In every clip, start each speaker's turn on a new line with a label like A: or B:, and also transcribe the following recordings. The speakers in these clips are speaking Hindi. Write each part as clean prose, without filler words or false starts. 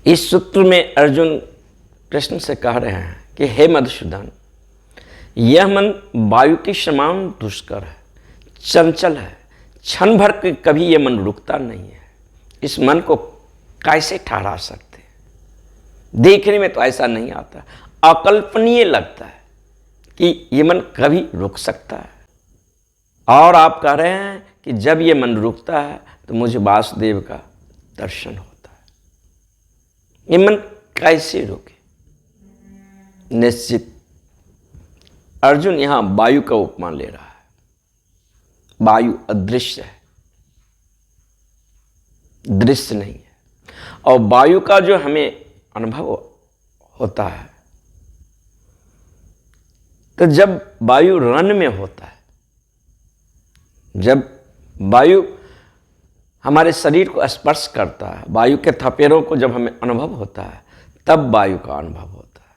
A: इस सूत्र में अर्जुन कृष्ण से कह रहे हैं कि हे मधुसूदन, यह मन वायु के समान दुष्कर है, चंचल है, क्षण भर के कभी यह मन रुकता नहीं है। इस मन को कैसे ठहरा सकते हैं? देखने में तो ऐसा नहीं आता, अकल्पनीय लगता है कि यह मन कभी रुक सकता है। और आप कह रहे हैं कि जब यह मन रुकता है तो मुझे वासुदेव का दर्शन होता है। ये मन कैसे रुके? निश्चित अर्जुन यहां वायु का उपमा ले रहा है। वायु अदृश्य है, दृश्य नहीं है। और वायु का जो हमें अनुभव होता है, तो जब वायु रन में होता है, जब वायु हमारे शरीर को स्पर्श करता है, वायु के थपेड़ों को जब हमें अनुभव होता है, तब वायु का अनुभव होता है।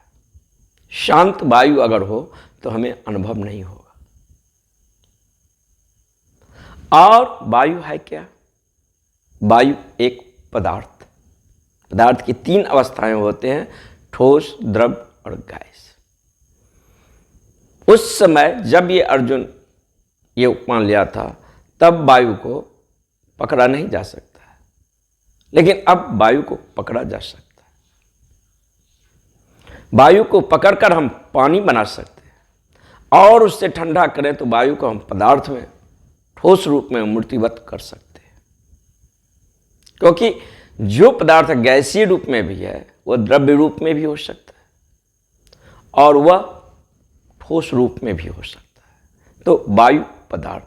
A: शांत वायु अगर हो तो हमें अनुभव नहीं होगा। और वायु है क्या? वायु एक पदार्थ। पदार्थ की 3 अवस्थाएं होते हैं, ठोस, द्रव और गैस। उस समय जब ये अर्जुन ये उपमा लिया था, तब वायु को पकड़ा नहीं जा सकता है, लेकिन अब वायु को पकड़ा जा सकता है। वायु को पकड़कर हम पानी बना सकते हैं और उससे ठंडा करें तो वायु को हम पदार्थ में, ठोस रूप में मूर्तिवत कर सकते हैं। क्योंकि जो पदार्थ गैसीय रूप में भी है वह द्रव्य रूप में भी हो सकता है और वह ठोस रूप में भी हो सकता है। तो वायु पदार्थ,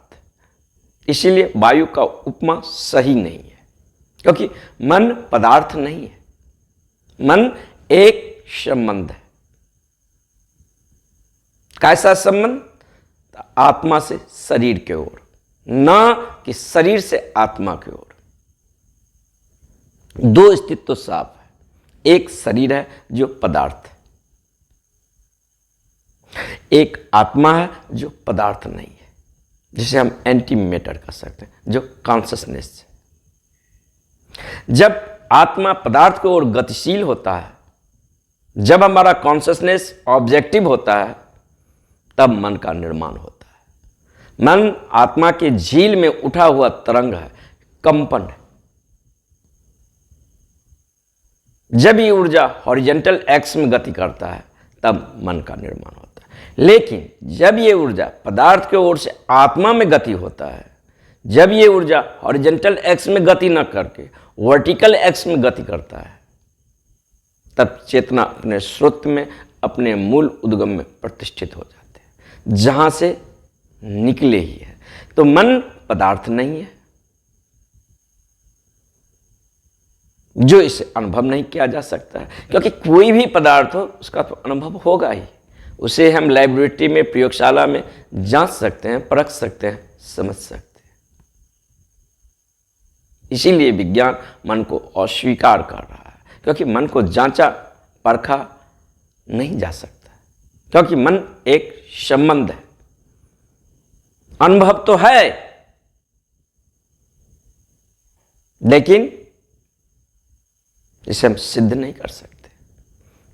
A: इसीलिए वायु का उपमा सही नहीं है, क्योंकि मन पदार्थ नहीं है। मन एक संबंध है। कैसा संबंध? आत्मा से शरीर की ओर, ना कि शरीर से आत्मा की ओर। 2 स्थिति तो साफ है। एक शरीर है जो पदार्थ है, एक आत्मा है जो पदार्थ नहीं है, जिसे हम एंटी मैटर कह सकते हैं, जो कॉन्शसनेस है। जब आत्मा पदार्थ की ओर गतिशील होता है, जब हमारा कॉन्शसनेस ऑब्जेक्टिव होता है, तब मन का निर्माण होता है। मन आत्मा के झील में उठा हुआ तरंग है, कंपन है। जब ये ऊर्जा हॉरिजॉन्टल एक्स में गति करता है, तब मन का निर्माण होता है। लेकिन जब ये ऊर्जा पदार्थ की ओर से आत्मा में गति होता है, जब ये ऊर्जा हॉरिजॉन्टल एक्स में गति न करके वर्टिकल एक्स में गति करता है, तब चेतना अपने स्रोत में, अपने मूल उद्गम में प्रतिष्ठित हो जाते हैं, जहां से निकले ही है। तो मन पदार्थ नहीं है, जो इसे अनुभव नहीं किया जा सकता है। क्योंकि कोई भी पदार्थ हो उसका तो अनुभव होगा ही। उसे हम लैबोरेटरी में, प्रयोगशाला में जांच सकते हैं, परख सकते हैं, समझ सकते हैं। इसीलिए विज्ञान मन को अस्वीकार कर रहा है, क्योंकि मन को जांचा परखा नहीं जा सकता, क्योंकि मन एक संबंध है। अनुभव तो है, लेकिन इसे हम सिद्ध नहीं कर सकते।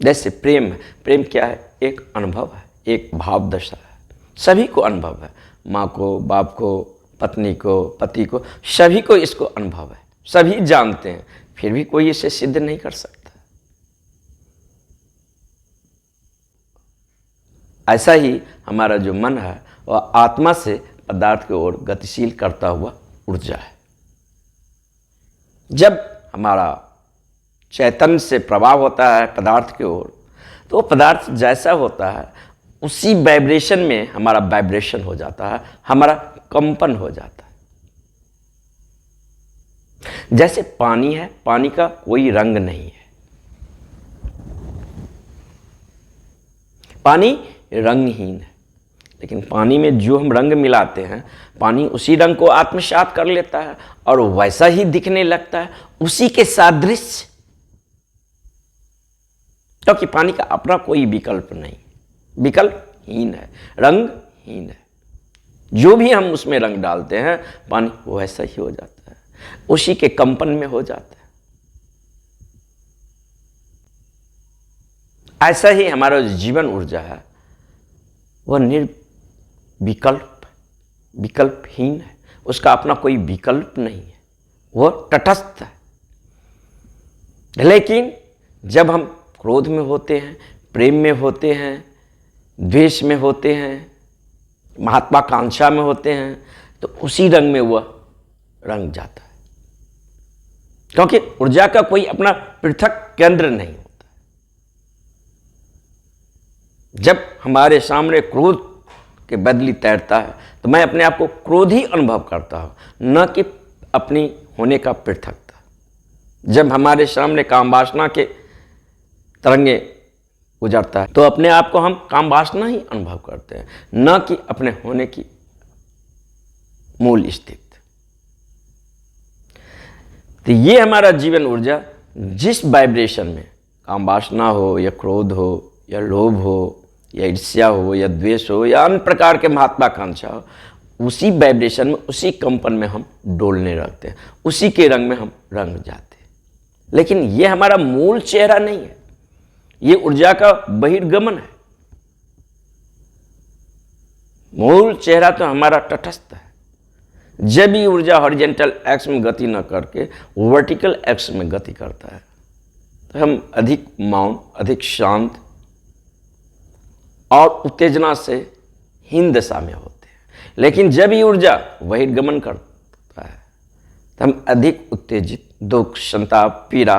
A: जैसे प्रेम है, प्रेम क्या है? एक अनुभव है, एक भाव दशा है। सभी को अनुभव है, माँ को, बाप को, पत्नी को, पति को, सभी को इसको अनुभव है, सभी जानते हैं, फिर भी कोई इसे सिद्ध नहीं कर सकता। ऐसा ही हमारा जो मन है वह आत्मा से पदार्थ की ओर गतिशील करता हुआ ऊर्जा है। जब हमारा चैतन्य से प्रभाव होता है पदार्थ की ओर, तो पदार्थ जैसा होता है उसी वाइब्रेशन में हमारा वाइब्रेशन हो जाता है, हमारा कंपन हो जाता है। जैसे पानी है, पानी का कोई रंग नहीं है, पानी रंगहीन है, लेकिन पानी में जो हम रंग मिलाते हैं, पानी उसी रंग को आत्मसात कर लेता है और वैसा ही दिखने लगता है, उसी के सादृश्य। क्योंकि पानी का अपना कोई विकल्प नहीं, विकल्पहीन है, रंगहीन है। जो भी हम उसमें रंग डालते हैं, पानी वैसा ही हो जाता है, उसी के कंपन में हो जाता है। ऐसा ही हमारा जो जीवन ऊर्जा है वह विकल्पहीन है, उसका अपना कोई विकल्प नहीं है, वह तटस्थ है। लेकिन जब हम क्रोध में होते हैं, प्रेम में होते हैं, द्वेष में होते हैं, महत्वाकांक्षा में होते हैं, तो उसी रंग में वह रंग जाता है, क्योंकि ऊर्जा का कोई अपना पृथक केंद्र नहीं होता। जब हमारे सामने क्रोध के बदली तैरता है तो मैं अपने आप को क्रोधी अनुभव करता हूं, न कि अपनी होने का पृथकता। जब हमारे सामने काम वासना के तरंगे गुजरता है तो अपने आप को हम काम वासना ही अनुभव करते हैं, न कि अपने होने की मूल स्थिति। तो ये हमारा जीवन ऊर्जा जिस वाइब्रेशन में काम वासना हो या क्रोध हो या लोभ हो या ईर्ष्या हो या द्वेष हो या अन्य प्रकार के महत्वाकांक्षा हो, उसी वाइब्रेशन में, उसी कंपन में हम डोलने लगते हैं, उसी के रंग में हम रंग जाते हैं। लेकिन ये हमारा मूल चेहरा नहीं है, ये ऊर्जा का बहिर्गमन है। मूल चेहरा तो हमारा तटस्थ है। जब भी ऊर्जा हॉरिजॉन्टल एक्स में गति न करके वर्टिकल एक्स में गति करता है तो हम अधिक मौन, अधिक शांत और उत्तेजना से हीन दशा में होते हैं। लेकिन जब भी ऊर्जा बहिर्गमन करता है तो हम अधिक उत्तेजित, दुख, संताप, पीड़ा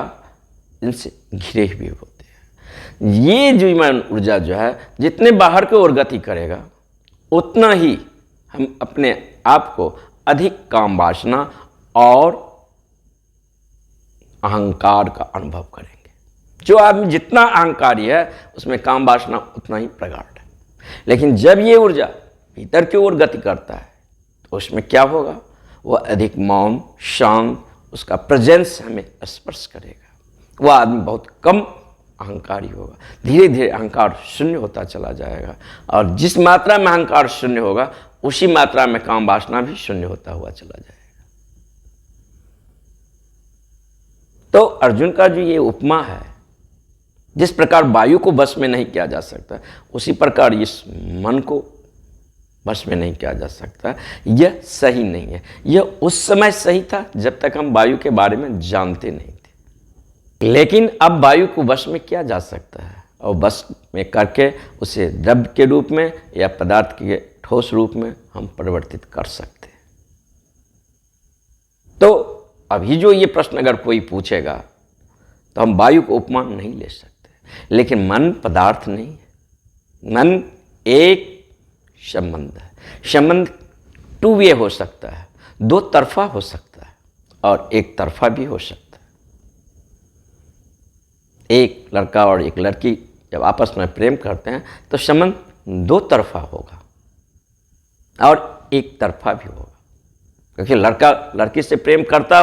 A: इनसे घिरे हुए होते हैं। ये जीवन ऊर्जा जो है जितने बाहर की ओर गति करेगा उतना ही हम अपने आप को अधिक काम वासना और अहंकार का अनुभव करेंगे। जो आदमी जितना अहंकारी है उसमें काम वासना उतना ही प्रगाढ़ है। लेकिन जब ये ऊर्जा भीतर की ओर गति करता है तो उसमें क्या होगा, वह अधिक मौन, शांत, उसका प्रेजेंस हमें स्पर्श करेगा। वह आदमी बहुत कम अहंकारी होगा, धीरे धीरे अहंकार शून्य होता चला जाएगा, और जिस मात्रा में अहंकार शून्य होगा उसी मात्रा में काम वासना भी शून्य होता हुआ चला जाएगा। तो अर्जुन का जो ये उपमा है, जिस प्रकार वायु को बस में नहीं किया जा सकता उसी प्रकार इस मन को बस में नहीं किया जा सकता। यह सही नहीं है। यह उस समय सही था जब तक हम वायु के बारे में जानते नहीं थे, लेकिन अब वायु को बस में किया जा सकता है और बस में करके उसे द्रव्य के रूप में या पदार्थ के ठोस रूप में हम परिवर्तित कर सकते हैं। तो अभी जो ये प्रश्न अगर कोई पूछेगा तो हम वायु को उपमान नहीं ले सकते। लेकिन मन पदार्थ नहीं है, मन एक संबंध है। संबंध टू वे हो सकता है, दो तरफा हो सकता है और एक तरफा भी हो सकता है। एक लड़का और एक लड़की जब आपस में प्रेम करते हैं तो संबंध दो तरफा होगा और एक तरफा भी होगा, क्योंकि लड़का लड़की से प्रेम करता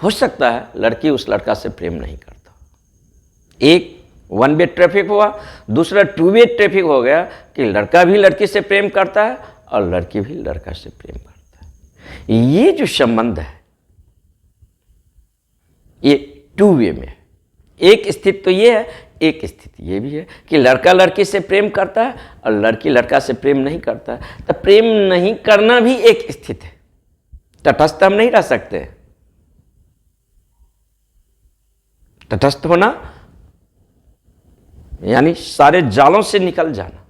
A: हो सकता है लड़की उस लड़का से प्रेम नहीं करता। एक वन वे ट्रैफिक हुआ, दूसरा टू वे ट्रैफिक हो गया कि लड़का भी लड़की से प्रेम करता है और लड़की भी लड़का से प्रेम करता है। ये जो संबंध है ये टू वे में है। एक स्थिति तो ये है, एक स्थिति ये भी है कि लड़का लड़की से प्रेम करता है और लड़की लड़का से प्रेम नहीं करता है। तो प्रेम नहीं करना भी एक स्थिति है। तटस्थ हम नहीं रह सकते। तटस्थ होना यानी सारे जालों से निकल जाना,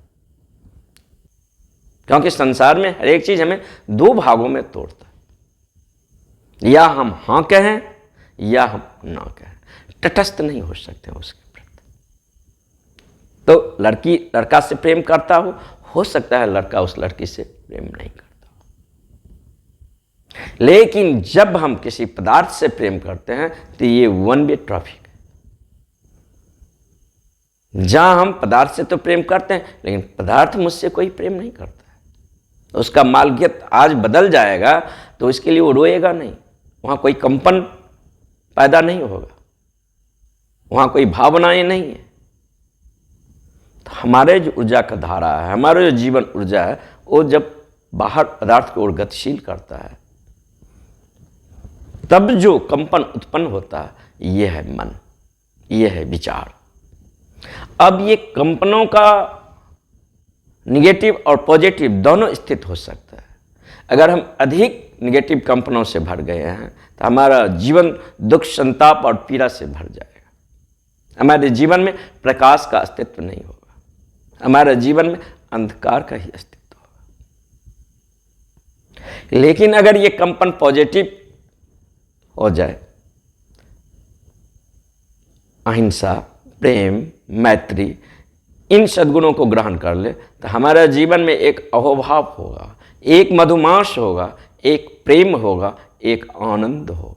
A: क्योंकि संसार में हर एक चीज हमें दो भागों में तोड़ता है, या हम हां कहें या हम ना कहें। तटस्थ नहीं हो सकते उसके प्रति। तो लड़की लड़का से प्रेम करता हो सकता है लड़का उस लड़की से प्रेम नहीं करता हो। लेकिन जब हम किसी पदार्थ से प्रेम करते हैं तो ये वन वे ट्रैफिक है। जहां हम पदार्थ से तो प्रेम करते हैं लेकिन पदार्थ मुझसे कोई प्रेम नहीं करता है, उसका मालकियत आज बदल जाएगा तो इसके लिए वो रोएगा नहीं, वहां कोई कंपन पैदा नहीं होगा, वहां कोई भावनाएं नहीं है। तो हमारे जो ऊर्जा का धारा है, हमारा जो जीवन ऊर्जा है, वो जब बाहर पदार्थ की ओर गतिशील करता है तब जो कंपन उत्पन्न होता है ये है मन, ये है विचार। अब ये कंपनों का निगेटिव और पॉजिटिव दोनों स्थित हो सकता है। अगर हम अधिक निगेटिव कंपनों से भर गए हैं तो हमारा जीवन दुख, संताप और पीड़ा से भर जाएगा। हमारे जीवन में प्रकाश का अस्तित्व नहीं होगा, हमारे जीवन में अंधकार का ही अस्तित्व होगा। लेकिन अगर ये कंपन पॉजिटिव हो जाए, अहिंसा, प्रेम, मैत्री, इन सद्गुणों को ग्रहण कर ले तो हमारा जीवन में एक अहोभाव होगा, एक मधुमास होगा, एक प्रेम होगा, एक आनंद होगा।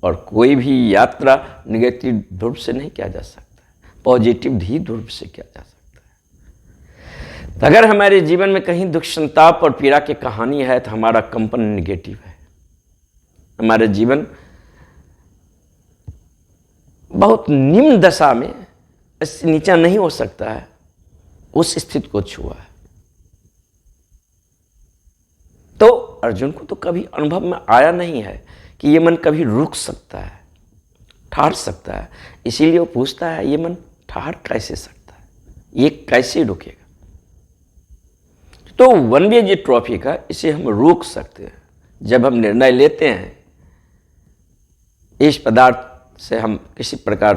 A: और कोई भी यात्रा निगेटिव ध्रुव से नहीं किया जा सकता, पॉजिटिव ही ध्रुव से किया जा सकता है। तो अगर हमारे जीवन में कहीं दुख, संताप और पीड़ा की कहानी है तो हमारा कंपन निगेटिव है। हमारे जीवन बहुत निम्न दशा में, इससे नीचा नहीं हो सकता है, उस स्थिति को छुआ है। तो अर्जुन को तो कभी अनुभव में आया नहीं है कि ये मन कभी रुक सकता है, ठहर सकता है। इसीलिए वो पूछता है, ये मन ठहर कैसे सकता है, ये कैसे रुकेगा। तो वन वे जी ट्रॉफी का इसे हम रोक सकते हैं। जब हम निर्णय लेते हैं इस पदार्थ से हम किसी प्रकार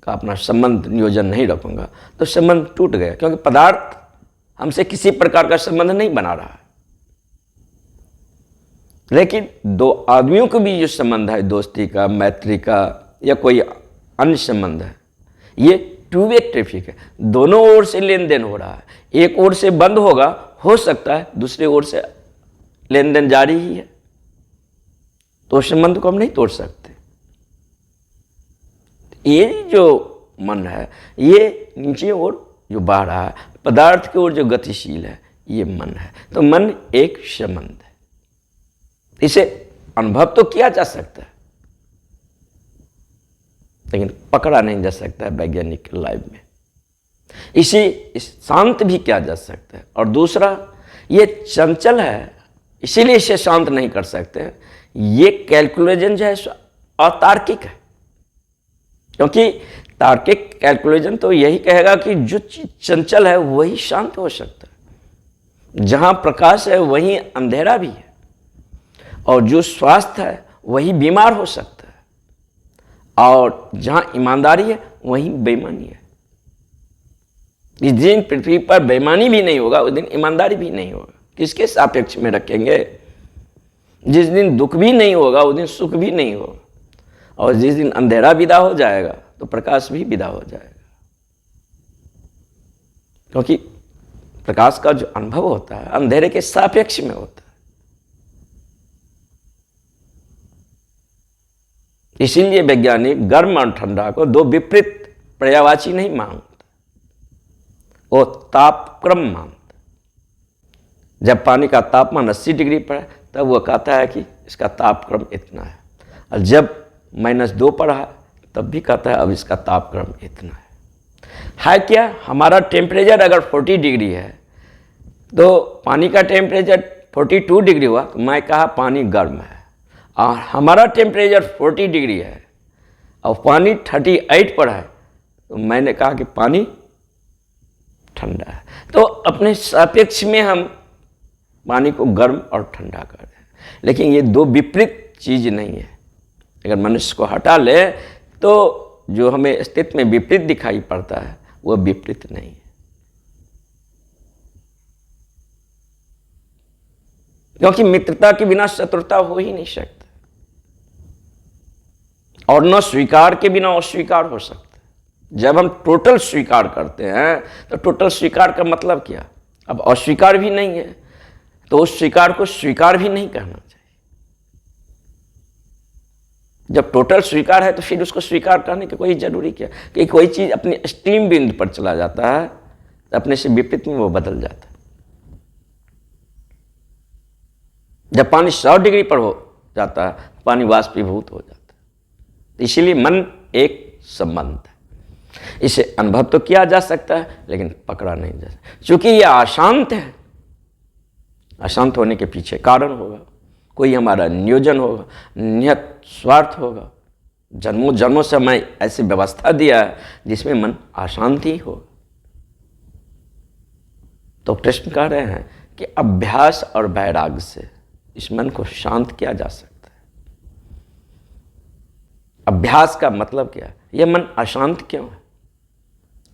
A: का अपना संबंध नियोजन नहीं रखूंगा, तो संबंध टूट गया, क्योंकि पदार्थ हमसे किसी प्रकार का संबंध नहीं बना रहा है। लेकिन दो आदमियों को भी जो संबंध है, दोस्ती का, मैत्री का या कोई अन्य संबंध है, ये टू वे ट्रैफिक है। दोनों ओर से लेन देन हो रहा है। एक ओर से बंद होगा, हो सकता है दूसरे ओर से लेन देन जारी ही है, तो संबंध को हम नहीं तोड़ सकते। ये जो मन है, ये नीचे ओर जो बह रहा है, पदार्थ की ओर जो गतिशील है, ये मन है। तो मन एक संबंध है, इसे अनुभव तो किया जा सकता है लेकिन पकड़ा नहीं जा सकता है वैज्ञानिक लाइफ में। इसे शांत भी किया जा सकता है। और दूसरा, ये चंचल है, इसीलिए इसे शांत नहीं कर सकते। ये कैलकुलेशन जो है अतार्किक है, क्योंकि तार्किक कैलकुलेशन तो यही कहेगा कि जो चीज चंचल है वही शांत हो सकता है। जहां प्रकाश है वहीं अंधेरा भी है, और जो स्वास्थ्य है वही बीमार हो सकता है, और जहां ईमानदारी है वहीं बेईमानी है। जिस दिन पृथ्वी पर बेईमानी भी नहीं होगा उस दिन ईमानदारी भी नहीं होगा। किसके सापेक्ष में रखेंगे? जिस दिन दुख भी नहीं होगा उस दिन सुख भी नहीं होगा, और जिस दिन अंधेरा विदा हो जाएगा तो प्रकाश भी विदा हो जाएगा। क्योंकि प्रकाश का जो अनुभव होता है अंधेरे के सापेक्ष में होता है। इसीलिए वैज्ञानिक गर्म और ठंडा को दो विपरीत पर्यायवाची नहीं मानते, वो तापक्रम मानते। जब पानी का तापमान 80 डिग्री पर है तब वो कहता है कि इसका तापक्रम इतना है, और जब -2 पर है तब भी कहता है अब इसका तापक्रम इतना है। क्या हमारा टेम्परेचर अगर 40 डिग्री है तो पानी का टेम्परेचर 42 डिग्री हुआ तो मैं कहा पानी गर्म है, और हमारा टेम्परेचर 40 डिग्री है और पानी 38 पर है तो मैंने कहा कि पानी ठंडा है। तो अपने सापेक्ष में हम पानी को गर्म और ठंडा कर रहे हैं, लेकिन ये दो विपरीत चीज नहीं है। अगर मनुष्य को हटा ले तो जो हमें अस्तित्व में विपरीत दिखाई पड़ता है वह विपरीत नहीं है। क्योंकि मित्रता के बिना शत्रुता हो ही नहीं सकती, और न स्वीकार के बिना अस्वीकार हो सकता है। जब हम टोटल स्वीकार करते हैं तो टोटल स्वीकार का मतलब क्या? अब अस्वीकार भी नहीं है तो उस स्वीकार को स्वीकार भी नहीं कहना चाहिए। जब टोटल स्वीकार है तो फिर उसको स्वीकार करने की कोई जरूरी क्या? कि कोई चीज अपनी एक्सट्रीम बिंदु पर चला जाता है तो अपने से विपरीत में वो बदल जाता है। जब पानी 100 डिग्री पर हो जाता है पानी वाष्पीभूत हो जाता है। तो इसीलिए मन एक संबंध है, इसे अनुभव तो किया जा सकता है लेकिन पकड़ा नहीं जा सकता। चूंकि यह अशांत है, अशांत होने के पीछे कारण होगा, कोई हमारा नियोजन होगा, नियत स्वार्थ होगा, जन्मों जन्मों से हमें ऐसी व्यवस्था दिया है जिसमें मन अशांति हो। तो कृष्ण कह रहे हैं कि अभ्यास और वैराग्य से इस मन को शांत किया जा सकता है। अभ्यास का मतलब क्या है? यह मन अशांत क्यों है?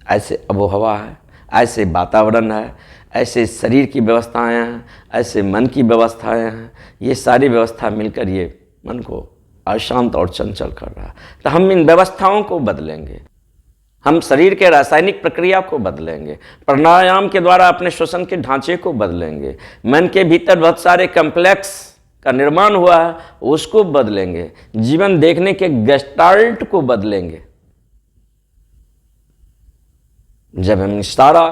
A: ऐसे आबोहवा है, ऐसे वातावरण है, ऐसे शरीर की व्यवस्थाएं हैं, ऐसे मन की व्यवस्थाएं हैं, ये सारी व्यवस्था मिलकर ये मन को अशांत और चंचल कर रहा है। तो हम इन व्यवस्थाओं को बदलेंगे, हम शरीर के रासायनिक प्रक्रिया को बदलेंगे, प्राणायाम के द्वारा अपने श्वसन के ढांचे को बदलेंगे, मन के भीतर बहुत सारे कॉम्प्लेक्स का निर्माण हुआ है उसको बदलेंगे, जीवन देखने के गेस्टाल्ट को बदलेंगे। जब हम सारा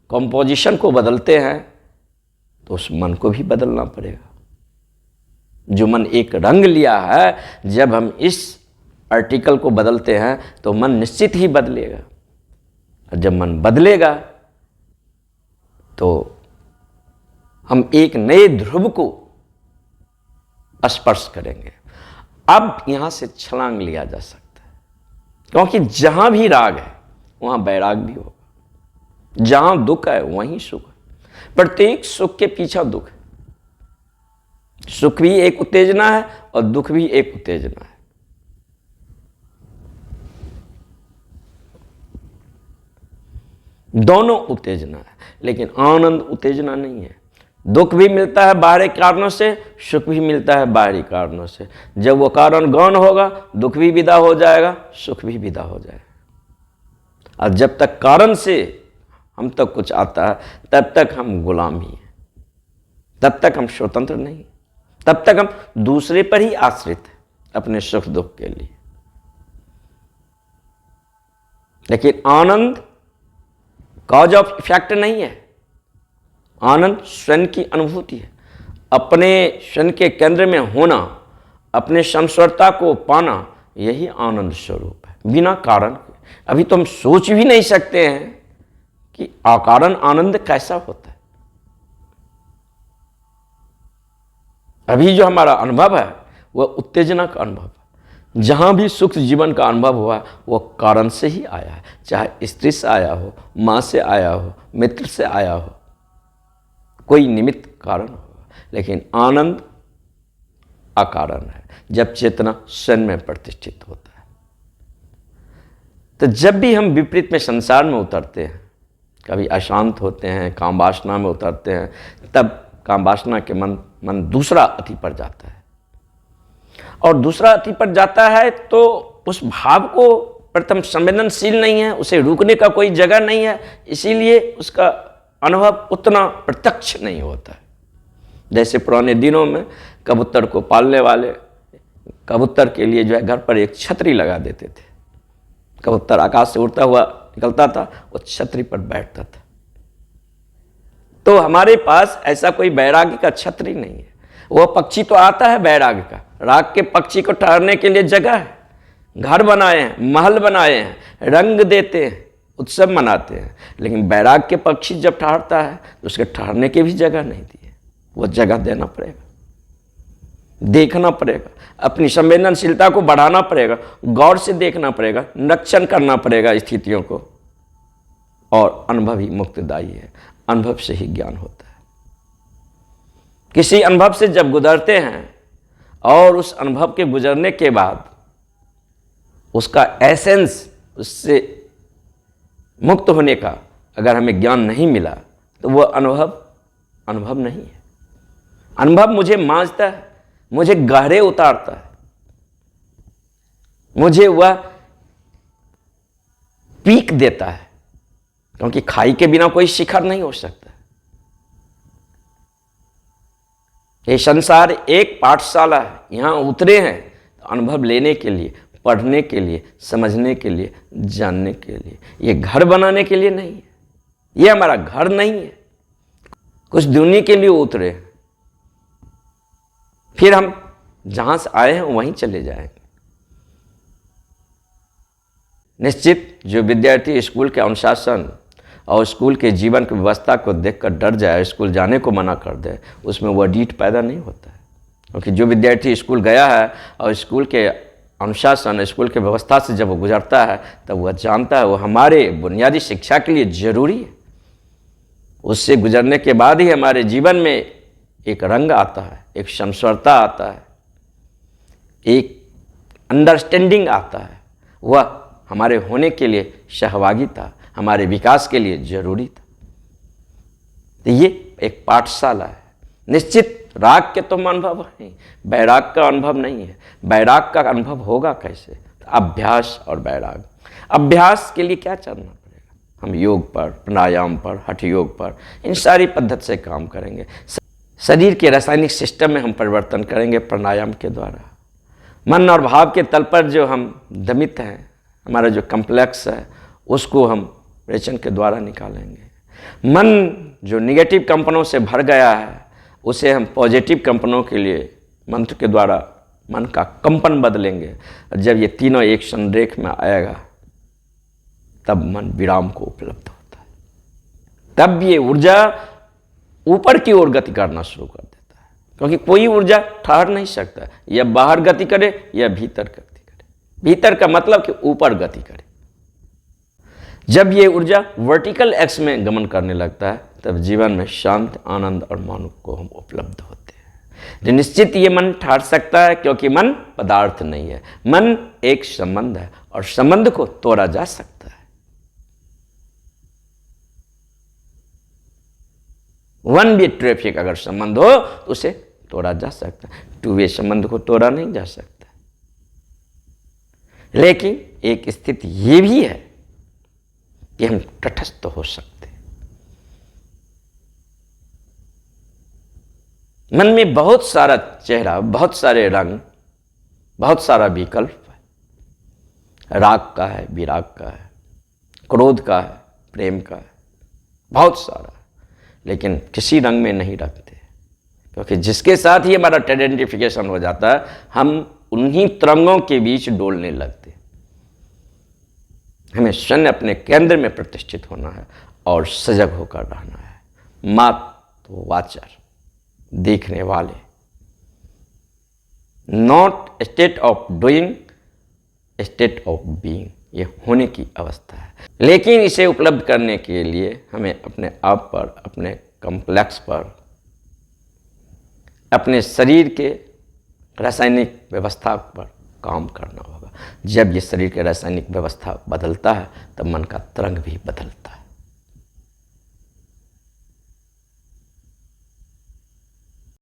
A: कंपोजिशन को बदलते हैं तो उस मन को भी बदलना पड़ेगा। जो मन एक रंग लिया है, जब हम इस आर्टिकल को बदलते हैं तो मन निश्चित ही बदलेगा। और जब मन बदलेगा तो हम एक नए ध्रुव को स्पर्श करेंगे। अब यहां से छलांग लिया जा सकता है, क्योंकि जहां भी राग है वहां वैराग भी होगा, जहां दुख है वहीं सुख है। प्रत्येक सुख के पीछे दुख है। सुख भी एक उत्तेजना है और दुख भी एक उत्तेजना है। दोनों उत्तेजना है, लेकिन आनंद उत्तेजना नहीं है। दुख भी मिलता है बाहरी कारणों से, सुख भी मिलता है बाहरी कारणों से। जब वो कारण गौण होगा, दुख भी विदा हो जाएगा, सुख भी विदा हो जाएगा। और जब तक कारण से हम तक कुछ आता है, तब तक हम गुलाम ही हैं, तब तक हम स्वतंत्र नहीं, तब तक हम दूसरे पर ही आश्रित हैं अपने सुख दुख के लिए। लेकिन आनंद कॉज ऑफ इफेक्ट नहीं है। आनंद स्वयं की अनुभूति है, अपने स्वयं के केंद्र में होना, अपने संस्वरता को पाना, यही आनंद स्वरूप है, बिना कारण के। अभी तो हम सोच भी नहीं सकते हैं कि अकारण आनंद कैसा होता है। अभी जो हमारा अनुभव है वह उत्तेजना का अनुभव है। जहां भी सुख जीवन का अनुभव हुआ वो कारण से ही आया है, चाहे स्त्री से आया हो, मां से आया हो, मित्र से आया हो, कोई निमित्त कारण होगा। लेकिन आनंद अकारण है, जब चेतना स्वयं में प्रतिष्ठित होता है। तो जब भी हम विपरीत में संसार में उतरते हैं, कभी अशांत होते हैं, काम वासना में उतरते हैं, तब काम वासना के मन दूसरा अति पर जाता है। और दूसरा अति पर जाता है तो उस भाव को प्रथम संवेदनशील नहीं है, उसे रुकने का कोई जगह नहीं है, इसीलिए उसका अनुभव उतना प्रत्यक्ष नहीं होता है। जैसे पुराने दिनों में कबूतर को पालने वाले कबूतर के लिए जो है घर पर एक छतरी लगा देते थे। कबूतर आकाश से उड़ता हुआ निकलता था, वो छतरी पर बैठता था। तो हमारे पास ऐसा कोई वैराग्य का छतरी नहीं है। वह पक्षी तो आता है वैराग्य का, राग के पक्षी को ठहरने के लिए जगह है, घर बनाए हैं, महल बनाए हैं, रंग देते हैं, उत्सव मनाते हैं। लेकिन वैराग के पक्षी जब ठहरता है तो उसके ठहरने की भी जगह नहीं दी है। वो जगह देना पड़ेगा, देखना पड़ेगा, अपनी संवेदनशीलता को बढ़ाना पड़ेगा, गौर से देखना पड़ेगा, निरीक्षण करना पड़ेगा स्थितियों को। और अनुभव ही मुक्तिदायी है, अनुभव से ही ज्ञान होता है। किसी अनुभव से जब गुजरते हैं और उस अनुभव के गुजरने के बाद उसका एसेंस, उससे मुक्त होने का अगर हमें ज्ञान नहीं मिला तो वह अनुभव नहीं है। अनुभव मुझे मांझता है, मुझे गहरे उतारता है, मुझे वह पीक देता है, क्योंकि खाई के बिना कोई शिखर नहीं हो सकता। ये संसार एक पाठशाला है, यहां उतरे हैं तो अनुभव लेने के लिए, पढ़ने के लिए, समझने के लिए, जानने के लिए। ये घर बनाने के लिए नहीं है, ये हमारा घर नहीं है। कुछ दुनिया के लिए उतरे, फिर हम जहां से आए हैं वहीं चले जाएंगे। निश्चित जो विद्यार्थी स्कूल के अनुशासन और स्कूल के जीवन की व्यवस्था को देखकर डर जाए, स्कूल जाने को मना कर दे, उसमें वह डीठ पैदा नहीं होता है। क्योंकि जो विद्यार्थी स्कूल गया है और स्कूल के अनुशासन, स्कूल की व्यवस्था से जब वो गुजरता है तब वह जानता है वो हमारे बुनियादी शिक्षा के लिए जरूरी है। उससे गुजरने के बाद ही हमारे जीवन में एक रंग आता है, एक समस्वरता आता है, एक अंडरस्टैंडिंग आता है। वह हमारे होने के लिए सहभागी था, हमारे विकास के लिए जरूरी था। तो ये एक पाठशाला है। निश्चित राग के तो अनुभव है, वैराग का अनुभव नहीं है। वैराग का अनुभव होगा कैसे? तो अभ्यास और वैराग। अभ्यास के लिए क्या करना पड़ेगा? हम योग पर, प्राणायाम पर, हठ योग पर, इन सारी पद्धति से काम करेंगे। शरीर के रासायनिक सिस्टम में हम परिवर्तन करेंगे प्राणायाम के द्वारा। मन और भाव के तल पर जो हम दमित हैं, हमारा जो कम्प्लेक्स है, उसको हम रेचन के द्वारा निकालेंगे। मन जो निगेटिव कंपनों से भर गया है, उसे हम पॉजिटिव कंपनों के लिए मंत्र के द्वारा मन का कंपन बदलेंगे। जब ये तीनों एक संरेख में आएगा तब मन विराम को उपलब्ध होता है। तब ये ऊर्जा ऊपर की ओर गति करना शुरू कर देता है, क्योंकि कोई ऊर्जा ठहर नहीं सकता, या बाहर गति करे या भीतर गति करे। भीतर का मतलब कि ऊपर गति करे। जब ये ऊर्जा वर्टिकल एक्स में गमन करने लगता है तब जीवन में शांत, आनंद और मान को हम उपलब्ध होते हैं। जो निश्चित ये मन ठहर सकता है, क्योंकि मन पदार्थ नहीं है, मन एक संबंध है और संबंध को तोड़ा जा सकता है। वन वे ट्रैफिक अगर संबंध हो तो उसे तोड़ा जा सकता है, टू वे संबंध को तोड़ा नहीं जा सकता। लेकिन एक स्थिति ये भी है कि हम तटस्थ हो सकते। मन में बहुत सारा चेहरा, बहुत सारे रंग, बहुत सारा विकल्प है। राग का है, विराग का है, क्रोध का है, प्रेम का है, बहुत सारा। लेकिन किसी रंग में नहीं रखते, क्योंकि जिसके साथ ही हमारा आइडेंटिफिकेशन हो जाता है, हम उन्हीं तरंगों के बीच डोलने लगते। हमें स्वयं अपने केंद्र में प्रतिष्ठित होना है और सजग होकर रहना है। मात्र वाचर, देखने वाले, not state of doing, state of being, ये होने की अवस्था है। लेकिन इसे उपलब्ध करने के लिए हमें अपने आप पर, अपने कॉम्प्लेक्स पर, अपने शरीर के रासायनिक व्यवस्था पर काम करना होगा। जब ये शरीर के रासायनिक व्यवस्था बदलता है तब मन का तरंग भी बदलता है।